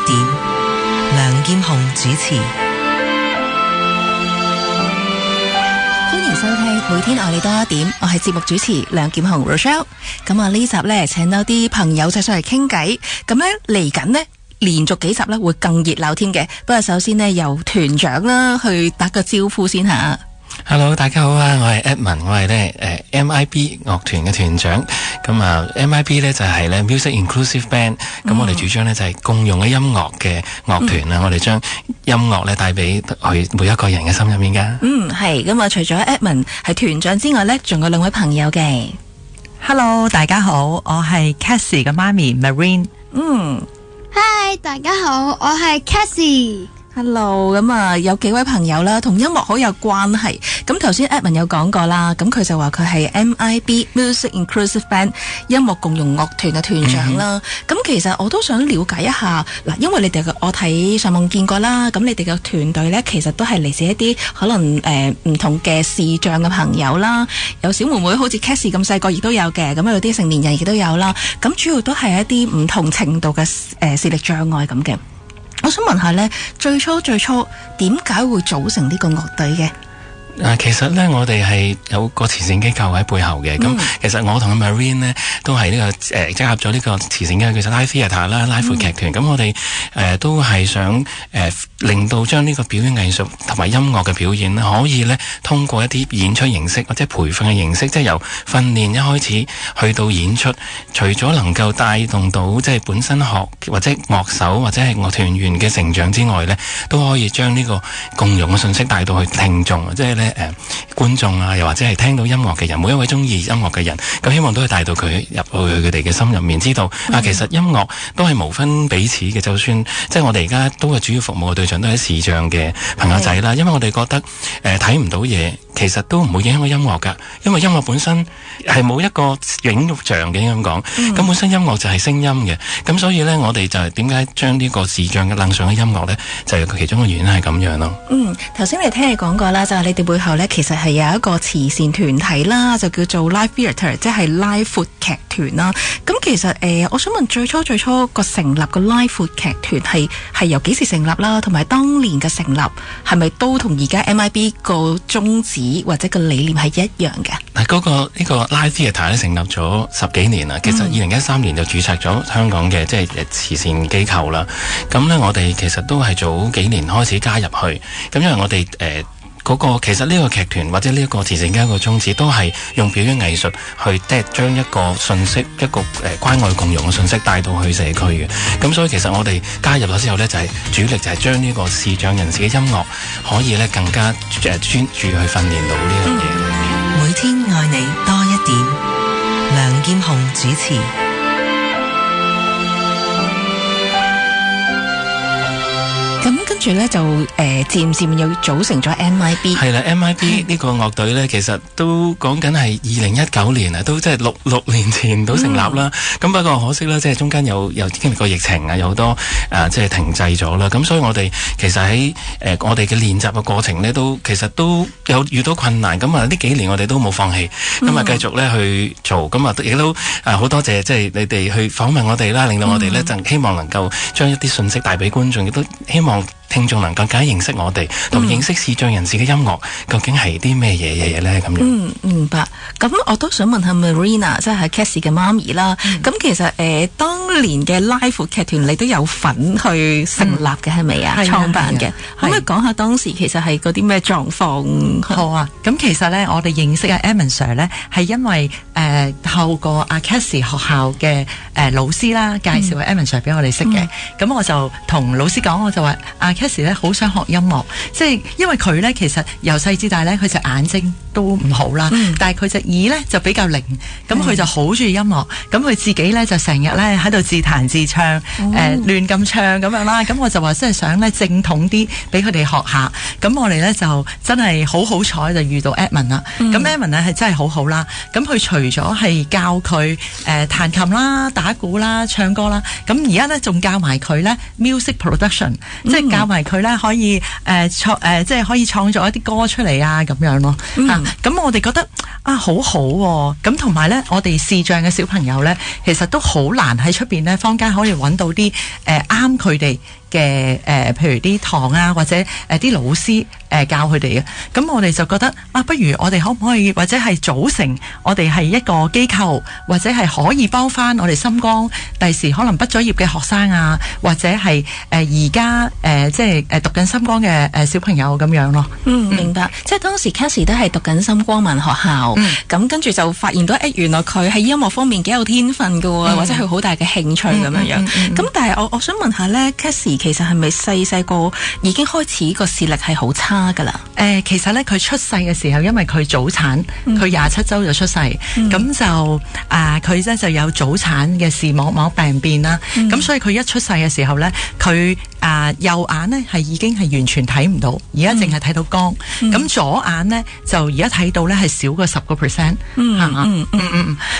點，梁劍虹主持。歡迎收聽每天愛你多一點，我係節目主持梁劍虹 Rochelle。咁啊呢集呢，請到啲朋友仔上嚟傾偈，咁呢嚟緊呢，連續幾集呢會更熱鬧添嘅。不過首先呢，由團長啦去打個招呼先吓。Hello， 大家好啊！我係 Edmond， 我係咧MIB 樂團嘅團長。咁啊 MIB 咧就係咧 Music Inclusive Band。咁我哋主張咧就係共用嘅音樂嘅樂團啦。我哋將音樂咧帶俾佢每一個人嘅心入面噶。係。咁啊，除咗 Edmond 係團長之外咧，仲有兩位朋友嘅。Hello， 大家好，我係 Cassie 嘅媽咪 Marine。Hi， 大家好，我係 Cassie。Hello， 咁啊有幾位朋友啦，同音樂好有關係。咁頭先 Edmond 有講過啦，咁佢就話佢係 MIB Music Inclusive Band 音樂共融樂團嘅團長啦。咁其實我都想了解一下嗱，因為你哋我睇上網見過啦，咁你哋嘅團隊呢，其實都係嚟自一啲可能唔同嘅視障嘅朋友啦，有小妹妹好似 Cassie 咁細個亦都有嘅，咁有啲成年人亦都有啦。咁主要都係一啲唔同程度嘅視力障礙咁嘅。我想問下呢，最初點解會組成呢個樂隊嘅？其實咧，我哋係有個慈善機構喺背後嘅。咁其實我同 Marine 呢都係呢個集合咗呢個慈善機構，叫做 Live Theatre 啦，拉闊劇團。咁我哋都係想令到將呢個表演藝術同埋音樂嘅表演可以咧通過一啲演出形式或者培訓嘅形式，即係由訓練一開始去到演出，除咗能夠帶動到即係本身學或者樂手或者係樂團員嘅成長之外咧，都可以將呢個共融嘅信息帶到去聽眾，即係咧觀眾啊，又或者係聽到音樂嘅人，每一位中意音樂嘅人，咁希望都係帶到佢入去佢哋嘅心入面，知道其實音樂都係無分彼此嘅。就算即係我哋而家都係主要服務嘅對象都係視障嘅朋友仔啦，因為我哋覺得睇唔到嘢，其實都唔會影響個音樂噶，因為音樂本身係冇一個影像嘅咁講，咁本身音樂就係聲音嘅，咁所以呢，我哋就係點解將呢個視像嘅楞上嘅音樂呢？就係其中嘅原因係咁樣咯。頭先你聽你講過啦，就係你哋背後呢，其實係有一個慈善團體啦，就叫做 Live Theatre， 即係拉闊劇團啦。咁其實我想問最初個成立個拉闊劇團係由幾時成立啦？同埋當年嘅成立係咪都同而家 MIB 個宗旨或者個理念係一樣嘅？呢個 Live Theatre 咧成立咗10幾年啦，其實2013年就註冊咗香港嘅即係慈善機構啦。咁呢，我哋其實都係早幾年開始加入去，咁因為我哋其實呢個劇團或者呢一個慈善機構嘅宗旨都係用表演藝術去即係將一個信息，一個關愛共融嘅信息帶到去社區嘅。咁所以其實我哋加入咗之後呢，就係主力就係將呢個視障人士嘅音樂可以呢更加專注去訓練到呢樣嘢。每天愛你多一點，梁劍虹主持。咁跟住咧就漸又組成咗 MIB。係啦 ，MIB 呢個樂隊咧，其實都講緊係2019年啊，都即係六年前都成立啦。咁不過可惜啦，即係中間有經歷過疫情啊，有好多即係停滯咗啦。咁所以我哋其實喺我哋嘅練習嘅過程咧，其實都有遇到困難。咁啊呢幾年我哋都冇放棄，咁啊繼續咧去做。咁啊亦都好多謝即係你哋去訪問我哋啦，令到我哋咧就希望能夠將一啲信息帶俾觀眾，亦都希望聽眾能夠更加認識我哋，同認識視障人士嘅音樂究竟係啲咩嘢咧咁樣。明白。咁我都想問下 Marina， 即係 Cassie 嘅媽咪啦。咁其實當年嘅拉闊劇團你都有份去成立嘅係咪啊？創辦嘅，可唔可以講下當時其實係嗰啲咩狀況？好啊。咁其實咧，我哋認識阿 Edmond Sir 咧，係因為透過阿 Cassie 學校嘅老師啦，介紹阿 Edmond Sir 俾我哋識嘅。咁我就同老師講，我就話阿 Cassie 咧好想學音樂，即係因為佢咧其實由細至大咧，佢隻眼睛都唔好啦，但係佢隻耳咧就比較靈，咁佢就好中意音樂，咁佢自己咧就成日咧喺度自彈自唱，亂咁唱咁樣啦。咁我就話真係想咧正統啲俾佢哋學下，咁我哋咧就真係好彩就遇到 Edmond 啦。咁 Edmond 咧係真係好好啦，咁佢除咗係教佢彈琴啦、打鼓啦、唱歌啦，咁而家咧仲教埋佢咧 music production，即係教埋佢咧可以即係可以創作一啲歌出嚟啊咁樣咯。咁我哋覺得好好喎。咁同埋咧，我哋視障嘅小朋友咧，其實都好難喺出邊咧坊間可以揾到啲啱佢哋嘅譬如啲堂啊，或者啲老師教佢哋嘅。咁我哋就覺得不如我哋可唔可以或者係組成我哋係一個機構，或者係可以幫翻我哋心光第時可能畢咗業嘅學生啊，或者係而家即係讀緊心光嘅小朋友咁樣咯。明白。即係當時 Cassie 都係讀緊心光文學校，咁跟住就發現到原來佢喺音樂方面幾有天分㗎喎，或者佢好大嘅興趣咁樣。咁但係我想問下咧，Cassie 其實係咪細個已經開始個視力係好差㗎啦？其實咧佢出世嘅時候，因為佢早產，佢27週就出世，咁就佢咧就有早產嘅視網膜病變啦。咁所以佢一出世嘅時候咧，佢右眼咧係已經係完全睇唔到，而家淨係睇到光。咁左眼咧就而家睇到咧係少過10%，係嘛？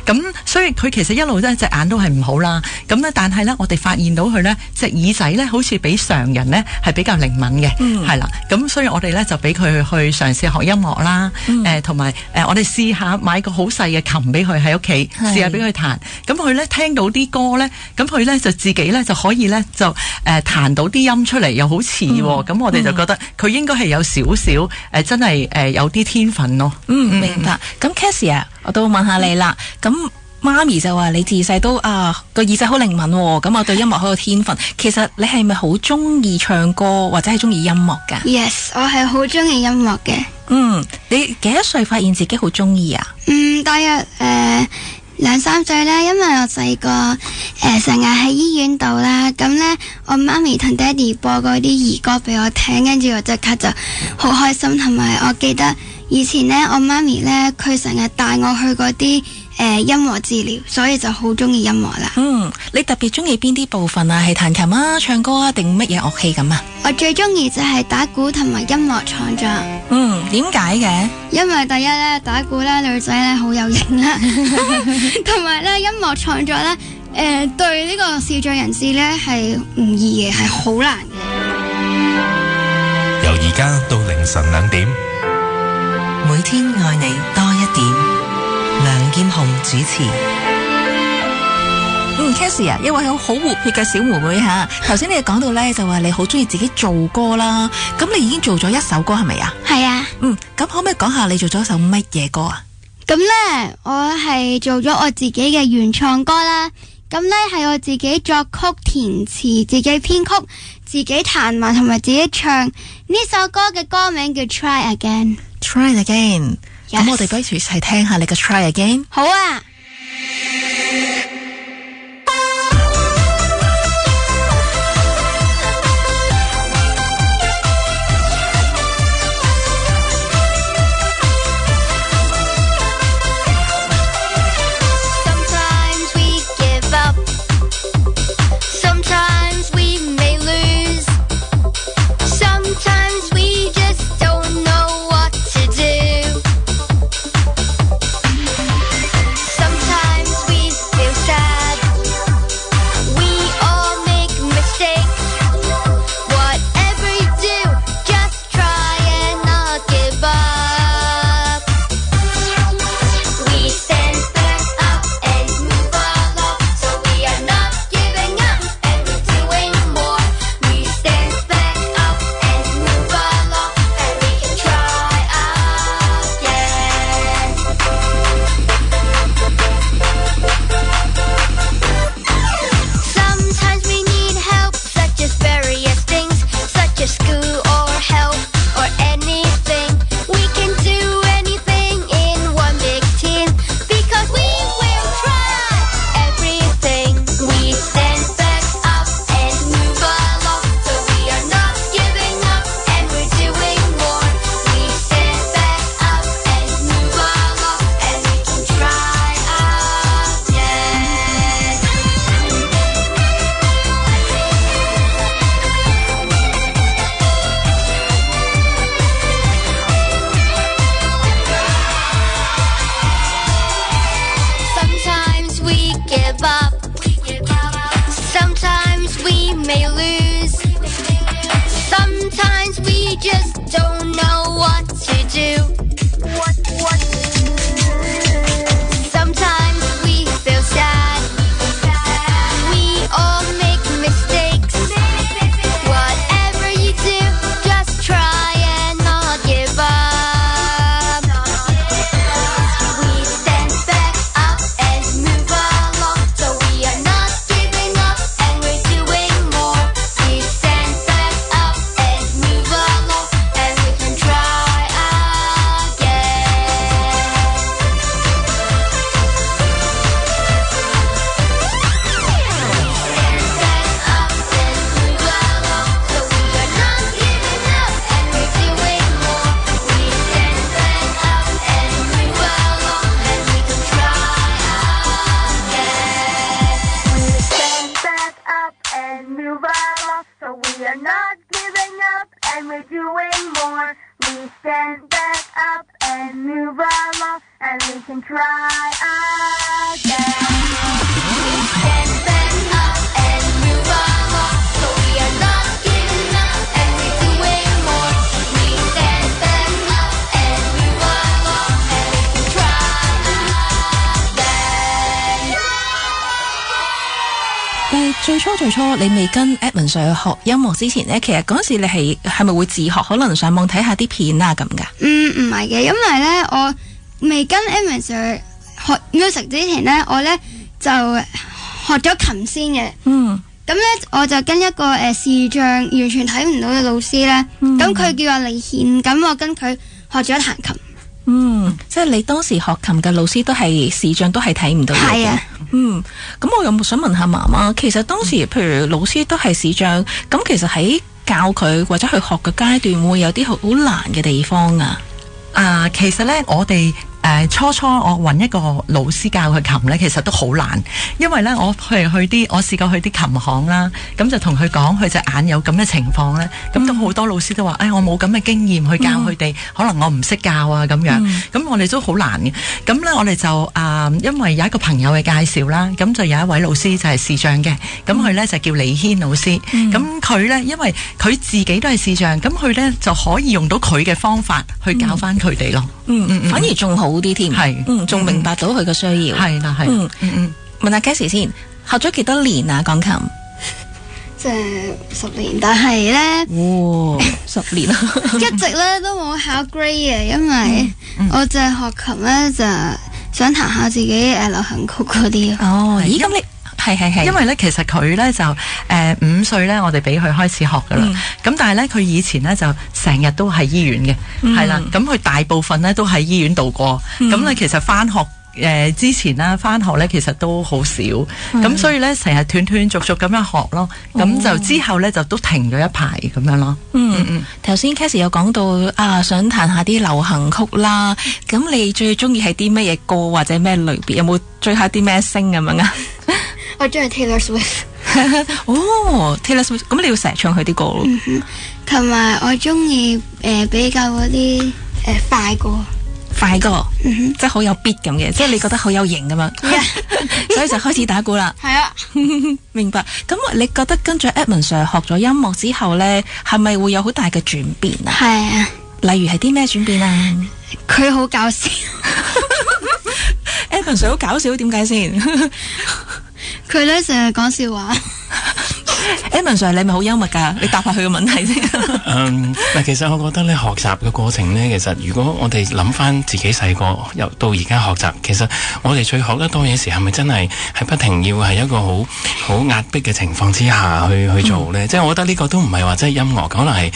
咁所以佢其實一路咧隻眼都係唔好啦。咁咧但係咧我哋發現到佢咧隻耳仔咧好似比常人咧係比較靈敏嘅，係啦。咁所以我哋咧就俾佢去嘗試學音樂啦，同埋我哋試下買個好細嘅琴俾佢喺屋企試下俾佢彈。咁佢咧聽到啲歌咧，咁佢咧就自己咧就可以咧就彈到啲音出嚟，又好似喎。咁我哋就覺得佢應該係有少少真係有啲天分咯。明白。咁 Cassie 啊，我都問下你啦。咁媽咪就話你自細都個耳仔好靈敏喎，咁我對音樂好有天分。其實你係咪好中意唱歌或者係中意音樂㗎？ Yes， 我係好中意音樂嘅。你幾多歲發現自己好中意啊？大約2-3歲啦，因為我細個成日喺醫院度啦，咁呢，我媽咪同爹哋播嗰啲兒歌俾我聽，跟住我即刻就好開心。同埋我記得以前呢，我媽咪呢，佢成日帶我去嗰啲音樂治療，所以就好中意音樂啦。你特別中意邊啲部分啊？係彈琴啊、唱歌啊，定乜嘢樂器咁啊？我最中意就係打鼓同埋音樂創作。點解嘅？因為第一咧，打鼓咧女仔咧好有型啦，同埋咧音樂創作咧對呢個視障人士咧係唔易嘅，係好難嘅。由而家到凌晨2點，每天愛你多一點。梁劍虹主持。Cassie 啊，一位好活潑嘅小妹妹吓。頭先你講到咧，就話你好中意自己做歌啦。咁你已經做咗一首歌係咪啊？係啊。咁可唔可以講下你做咗首乜嘢歌啊？咁咧，我係做咗我自己嘅原創歌啦。咁咧係我自己作曲填詞，自己編曲，自己彈埋同埋自己唱。呢首歌嘅歌名叫 Try Again。Try Again。咁我哋不如一齊聽下你嘅 Try Again。好啊。Sometimes we do. Sometimes we feel sad. We all make mistakes. Whatever you do, just try and not give up. We stand back up and move along, so we are not giving up and we're doing more. We stand back up and move along, and we can try again. We stand back up and move along, so we are not giving up and we're doing more. We stand back up and move along, and we can try again. 但係最初你未跟 Edmund 上去學音樂之前呢，其實嗰陣時你係咪會自學，可能上網睇下啲片啊咁㗎？唔係嘅，因為咧我未跟 Edmund 上去學 music 之前咧，我咧就學咗琴先嘅。咁咧我就跟一個視障完全睇唔到嘅老師咧，咁佢叫我李憲，咁我跟佢學咗彈琴。即係你當時學琴嘅老師都係視障，都係睇唔到嘅。係啊。咁我有冇想問下媽媽，其實當時譬如老師都係視障，咁其實喺教佢或者去學嘅階段，會有啲好難嘅地方啊？其實咧，我哋初我揾一個老師教佢琴咧，其實都好難，因為咧我試過去啲琴行啦，咁就同佢講佢隻眼有咁嘅情況咧，咁都好多老師都話，我冇咁嘅經驗去教佢哋，可能我唔識教啊咁樣，咁我哋都好難嘅。咁咧我哋就因為有一個朋友嘅介紹啦，咁就有一位老師就係視障嘅，咁佢咧就叫李軒老師，咁佢咧因為佢自己都係視障，咁佢咧就可以用到佢嘅方法去教翻佢哋咯。反而仲好啲添，係，仲明白到佢嘅需要。係啦，係。問下 Cassie 先，學咗幾多年啊？鋼琴？即係10年，但係咧，10年啊，一直咧都冇考 grade 嘅，因為我就係學琴咧就想彈下自己流行曲嗰啲。咦，咁你？係，因為咧，其實佢咧就5歲咧，我哋俾佢開始學噶啦。咁但係咧，佢以前咧就成日都喺醫院嘅，係啦。咁佢大部分咧都喺醫院度過。咁咧其實翻學之前啦，翻學咧其實都好少。咁所以咧成日斷斷續續咁樣學咯。咁就之後咧就都停咗一排咁樣咯。頭先 Cassie 有講到想彈下啲流行曲啦。咁你最中意係啲乜嘢歌或者咩類別？有冇追下啲咩星咁樣啊？我中意 Taylor Swift。Taylor Swift， 咁你要成日唱佢啲歌咯。同埋我中意比較嗰啲快歌。快歌，即係好有 beat 咁嘅，即係你覺得好有型咁樣，所以就開始打鼓啦。係啊，明白。咁你覺得跟住 Edmund Sir 學咗音樂之後呢，係咪會有好大嘅轉變啊？係啊。例如係啲咩轉變啊？佢好搞笑。Edmund Sir 好搞笑，點解先？佢咧成日講笑話。Edmund Sir，你咪好幽默㗎？你答下佢嘅問題先。嗱，其實我覺得咧，學習嘅過程咧，其實如果我哋諗翻自己細個由到而家學習，其實我哋最學得多嘢時，係咪真係不停要係一個好壓迫嘅情況之下去做咧？即係我覺得呢個都唔係話真係音樂，可能係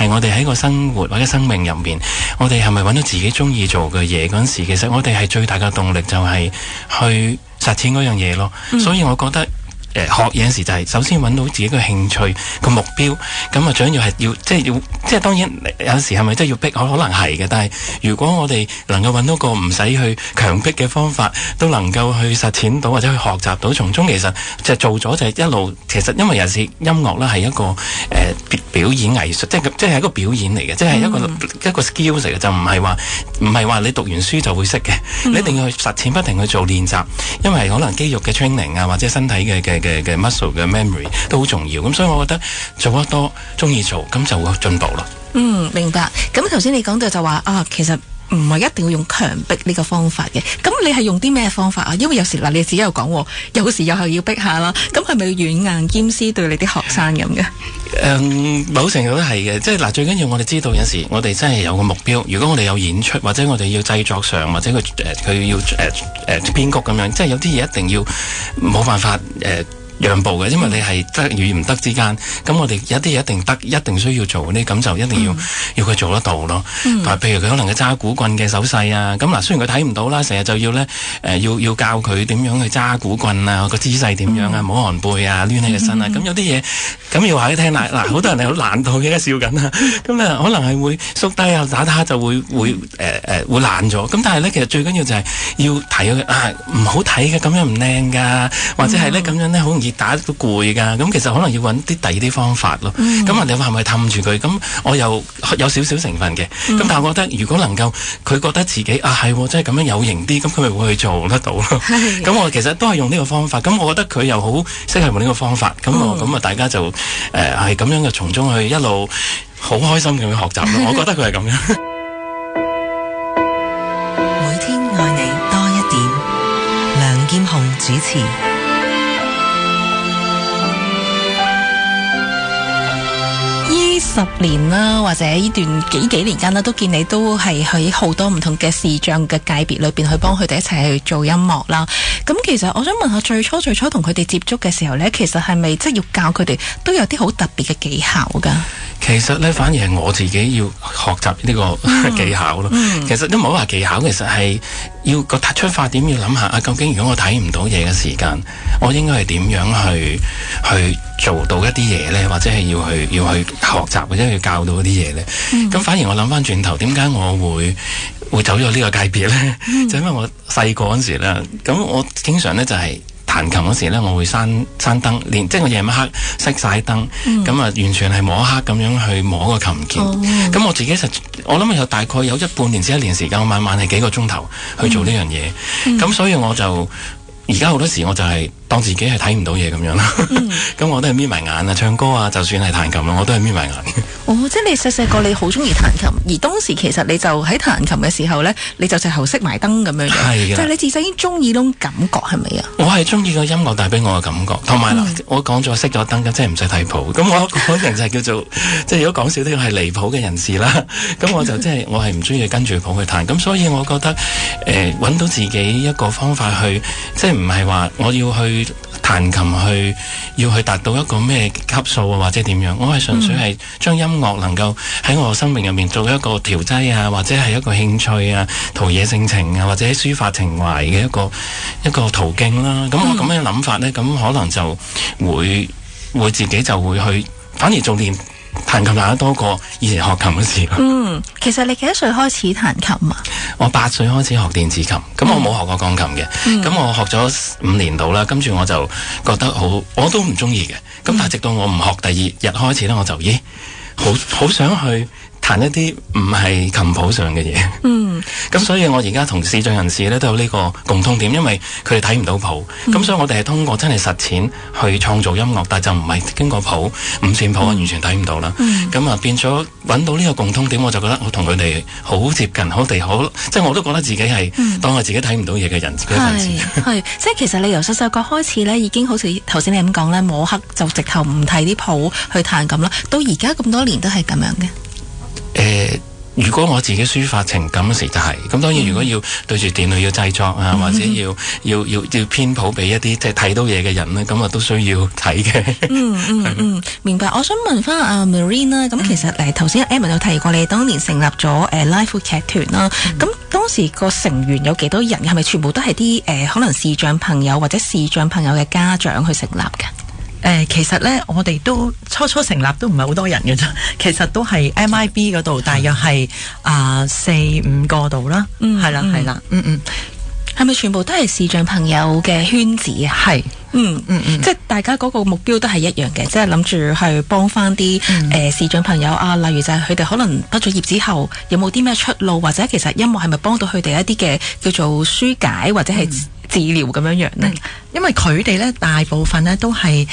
我哋喺個生活或者生命入面，我哋係咪揾到自己中意做嘅嘢嗰陣時，其實我哋係最大嘅動力就係去實踐嗰樣嘢咯。所以我覺得。學嘢時就係首先揾到自己嘅興趣個目標，咁啊最緊要係即係當然有時係咪真係要逼？可能係嘅，但係如果我哋能夠揾到個唔使去強迫嘅方法，都能夠去實踐到或者去學習到，從中其實就做咗就係一路。其實因為有時音樂咧係一個表演藝術，即係一個表演嚟嘅，即係一個 skills 嚟嘅，就唔係話你讀完書就會識嘅，你一定要去實踐，不停去做練習，因為可能肌肉嘅 training 啊，或者身體嘅 muscle 嘅 memory 都好重要，咁所以我覺得做得多，中意做，咁就會進步咯。明白。咁頭先你講到就話其實唔係一定要用強迫呢個方法嘅。咁你係用啲咩方法啊？因為有時你自己又講，有時又係要逼下啦。咁係咪軟硬兼施對你啲學生咁嘅？某程度都係嘅，即係最緊要我哋知道有時我哋真係有個目標。如果我哋有演出或者我哋要製作上或者佢要編曲咁樣，即係有啲嘢一定要冇辦法讓步嘅，因為你係得與唔得之間，咁我哋有啲嘢一定得，一定需要做呢，咁就一定要佢做得到咯。但係譬如佢可能嘅揸鼓棍嘅手勢啊，咁雖然佢睇唔到啦，成日就要咧要教佢點樣去揸鼓棍啊，個姿勢點樣啊，摸寒背啊，攣起個身啊，咁有啲嘢咁要話佢聽啦。嗱，好多人係好難到嘅，笑緊啊，咁咧可能係會縮低啊，打就會爛咗。咁但係咧，其實最緊要就係要提佢唔好睇嘅，咁樣唔靚噶，或者係咧咁樣咧好容易打都攰㗎，咁其實可能要揾啲第二啲方法咯。咁你話係咪氹住佢？咁我又有少少成分嘅。咁但係我覺得如果能夠佢覺得自己係真係咁樣有型啲，咁佢咪會去做得到咯。咁我其實都係用呢個方法。咁我覺得佢又好適合用呢個方法。咁大家就係咁樣嘅從中去一路好開心咁去學習咯。我覺得佢係咁樣。每天愛你多一點，梁劍虹主持。10年啦，或者呢段幾年間啦，都見你都係喺好多唔同嘅視障嘅界別裏邊去幫佢哋一齊去做音樂啦。咁其實我想問下，最初同佢哋接觸嘅時候呢，其實係咪即係要教佢哋都有啲好特別嘅技巧㗎？其實呢，反而係我自己要學習呢個技巧咯。其實都唔好話技巧，其實係要個出發點要諗下究竟如果我睇唔到嘢嘅時間，我應該係點樣去做到一啲嘢呢？或者係要去學習或者要教到一啲嘢呢？咁反而我諗翻轉頭，點解我會走咗呢個界別呢？就因為我細個嗰時咧，咁我經常呢就係彈琴嗰時咧，我會閂燈，即係我夜晚黑熄晒燈，咁完全係摸黑咁樣去摸個琴鍵。咁我自己我諗有大概有半年至1年時間，我晚晚係幾個鐘頭去做呢樣嘢。咁所以我就而家好多時我就係當自己係睇唔到嘢咁樣啦。咁我都係眯埋眼啊，唱歌啊，就算係彈琴啦，我都係眯埋眼。即係你細個你好中意彈琴，而當時其實你就喺彈琴嘅時候呢，你就直頭熄埋燈咁樣樣，就係你自細已經中意呢種感覺係咪啊？我係中意個音樂帶俾我嘅感覺，同埋我講咗熄咗燈，即係唔使睇譜。咁我嗰人就係叫做即係如果講笑啲係離譜嘅人士啦。咁我就即係我係唔中意跟住譜去彈。咁所以我覺得揾到自己一個方法去，即係唔係話我要去彈琴要去達到一個咩級數啊，或者點樣？我係純粹係將音樂能夠喺我生命入面做一個調劑啊，或者係一個興趣啊、陶冶性情啊，或者抒發情懷嘅一個途徑啦。咁我咁樣諗法呢，咁可能就會自己就會去，反而做練彈琴彈得多過以前學琴嘅時候。其實你幾多歲開始彈琴啊？我8歲開始學電子琴，咁我冇學過鋼琴嘅，咁我學咗5年度啦，跟住我就覺得我都唔中意嘅，咁但係直到我唔學第2日開始咧，我就好想去彈一啲唔係琴譜上嘅嘢。咁所以我而家同視障人士咧都有呢個共通點，因為佢哋睇唔到譜，咁所以我哋係通過真係實踐去創造音樂，但係就唔係經過譜5線譜，完全睇唔到啦。咁變咗揾到呢個共通點，我就覺得我同佢哋好接近，即係我都覺得自己係當係自己睇唔到嘢嘅人嘅一份子。係，即係其實你由細個開始咧，已經好似頭先你咁講咧，摸黑就直頭唔睇啲譜去彈咁啦，到而家咁多年都係咁樣嘅。如果我自己抒發情感嗰時就係，咁當然如果要對住電腦要製作啊，或者要編譜俾一啲即係睇到嘢嘅人咧，咁啊都需要睇嘅。明白。我想問翻阿 Marine 啦，咁其實頭先 Edmond 有提過你當年成立咗拉闊劇團啦，咁當時個成員有幾多人？係咪全部都係啲可能視障朋友或者視障朋友嘅家長去成立㗎？其實咧，我哋都初成立都唔係好多人嘅啫。其實都係 MIB 嗰度，大約係4-5個度啦。係啦。係咪全部都係視障朋友嘅圈子啊？即係大家嗰個目標都係一樣嘅，即係諗住去幫翻啲視障朋友啊，例如就係佢哋可能畢咗業之後有冇啲咩出路，或者其實音樂係咪幫到佢哋一啲嘅叫做疏解或者係治療咁樣樣呢？因為佢哋咧大部分咧都係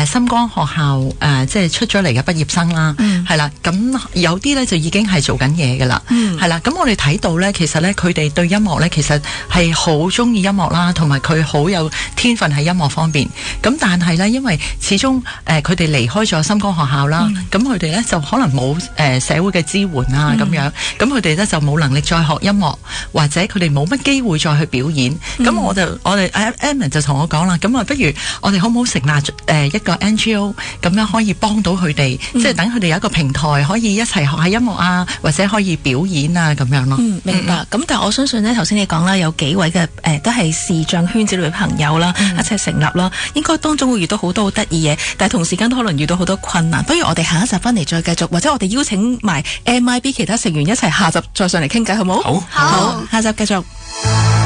深光學校即係出咗嚟嘅畢業生啦，係啦，咁有啲咧就已經係做緊嘢噶啦，係啦，咁我哋睇到咧，其實咧佢哋對音樂咧其實係好中意音樂啦，同埋佢好有天分喺音樂方面。咁但係咧，因為始終佢哋離開咗深光學校啦，咁佢哋咧就可能冇社會嘅支援啊咁樣，咁佢哋咧就冇能力再學音樂，或者佢哋冇乜機會再去表演。咁我哋 Edmond 就同我講啦，咁啊不如我哋可唔可以成立一個 NGO， 咁樣可以幫到佢哋，即係等佢哋有一個平台可以一齊學下音樂啊，或者可以表演啊咁樣咯。明白。咁但係我相信呢，頭先你講啦，有幾位嘅都係視障圈子裏嘅朋友啦，一齊成立啦，應該當中會遇到好多好得意嘢，但係同時間都可能遇到好多困難。不如我哋下一集翻嚟再繼續，或者我哋邀請埋 MIB 其他成員一齊下集再上嚟傾偈，好冇？好，好，下集繼續。